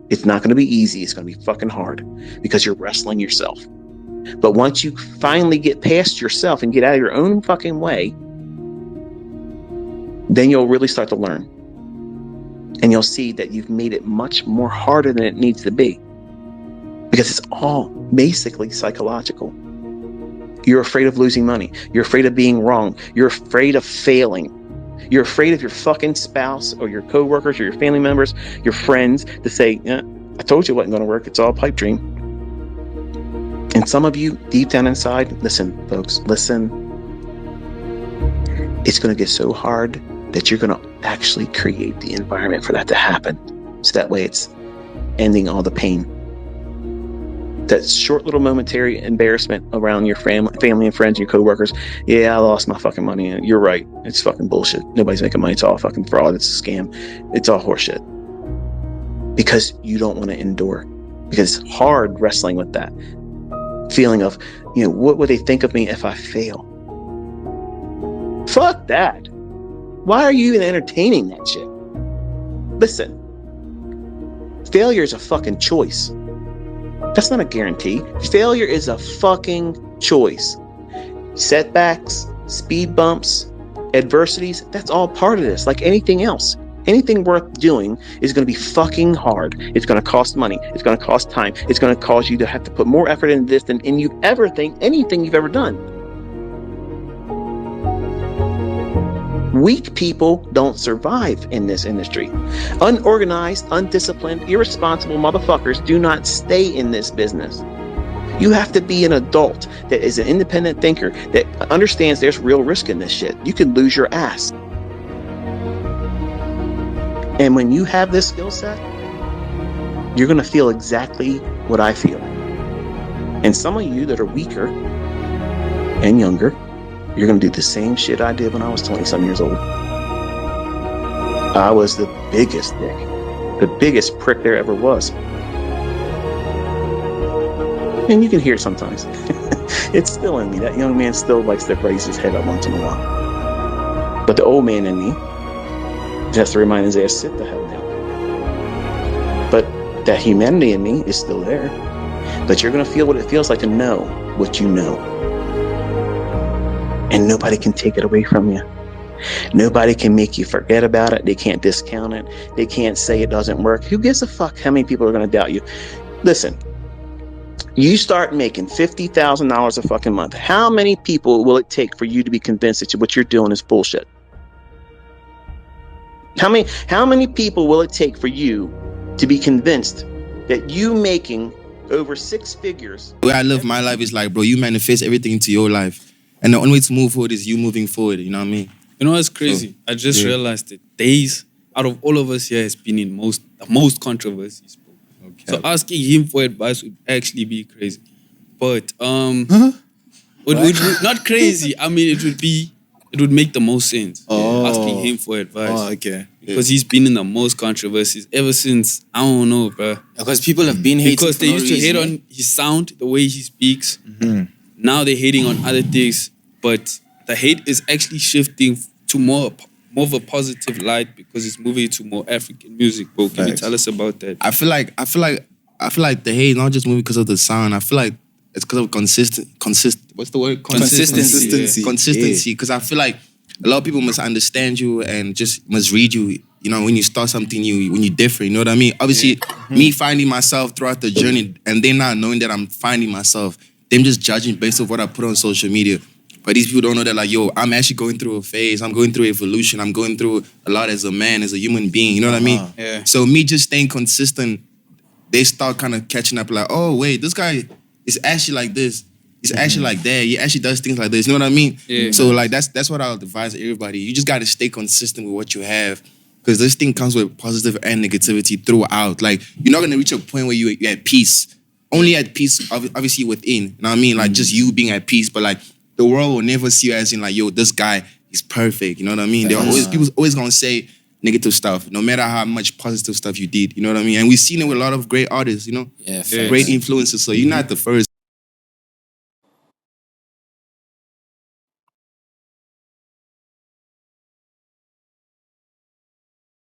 It's not going to be easy. It's going to be fucking hard because you're wrestling yourself. But once you finally get past yourself and get out of your own fucking way, then you'll really start to learn. And you'll see that you've made it much more harder than it needs to be. Because it's all basically psychological. You're afraid of losing money. You're afraid of being wrong. You're afraid of failing. You're afraid of your fucking spouse or your coworkers or your family members, your friends to say, I told you it wasn't going to work. It's all a pipe dream. And some of you deep down inside, listen, folks, listen. It's going to get so hard that you're going to actually create the environment for that to happen. So that way it's ending all the pain. That short little momentary embarrassment around your family and friends, and your coworkers. Yeah, I lost my fucking money. And you're right. It's fucking bullshit. Nobody's making money. It's all fucking fraud. It's a scam. It's all horseshit. Because you don't want to endure. Because it's hard wrestling with that feeling of, what would they think of me if I fail? Fuck that. Why are you even entertaining that shit? Listen, failure is a fucking choice. That's not a guarantee. Failure is a fucking choice. Setbacks, speed bumps, adversities, that's all part of this, like anything else. Anything worth doing is going to be fucking hard. It's going to cost money. It's going to cost time. It's going to cause you to have to put more effort into this than anything you've ever done. Weak people don't survive in this industry. Unorganized, undisciplined, irresponsible motherfuckers do not stay in this business. You have to be an adult that is an independent thinker that understands there's real risk in this shit. You can lose your ass. And when you have this skill set, you're going to feel exactly what I feel. And some of you that are weaker and younger, you're going to do the same shit I did when I was 20-some years old. I was the biggest dick, the biggest prick there ever was. And you can hear it sometimes. It's still in me. That young man still likes to raise his head up once in a while. But the old man in me has to remind his ass, sit the hell down. But that humanity in me is still there. But you're going to feel what it feels like to know what you know. And nobody can take it away from you. Nobody can make you forget about it. They can't discount it. They can't say it doesn't work. Who gives a fuck how many people are going to doubt you? Listen, you start making $50,000 a fucking month. How many people will it take for you to be convinced that what you're doing is bullshit? How many people will it take for you to be convinced that you making over six figures? The way I live my life is like, bro, you manifest everything into your life. And the only way to move forward is you moving forward, you know what I mean? You know what's crazy? I just realized that Days, out of all of us here, has been in the most controversies, bro. Okay. So asking him for advice would actually be crazy. But, not crazy. I mean, it would make the most sense. Asking him for advice. Oh, okay. Because he's been in the most controversies ever since, I don't know, bro. Because people have been hating. Because they used to hate on his sound, the way he speaks. Mm-hmm. Now they're hating on other things. But the hate is actually shifting to more of a positive light because it's moving to more African music, bro. Can you tell us about that? I feel like the hate is not just moving because of the sound. I feel like it's because of what's the word? Consistency. Consistency. Because I feel like a lot of people must understand you and just misread you, when you start something new, when you're different, you know what I mean? Obviously, me finding myself throughout the journey and they not knowing that I'm finding myself, them just judging based on what I put on social media. But these people don't know that, like, yo, I'm actually going through a phase. I'm going through evolution. I'm going through a lot as a man, as a human being, you know what I mean? Yeah. So me just staying consistent, they start kind of catching up like, oh, wait, this guy is actually like this. He's actually like that. He actually does things like this. You know what I mean? Yeah. So like that's what I'll advise everybody. You just got to stay consistent with what you have, because this thing comes with positive and negativity throughout. Like, you're not gonna reach a point where you're at peace. Only at peace, obviously within. You know what I mean? Like just you being at peace, but like the world will never see you as in like, yo, this guy is perfect. You know what I mean? People always gonna say negative stuff, no matter how much positive stuff you did. You know what I mean? And we've seen it with a lot of great artists. Yeah, great influencers. So you're not the first.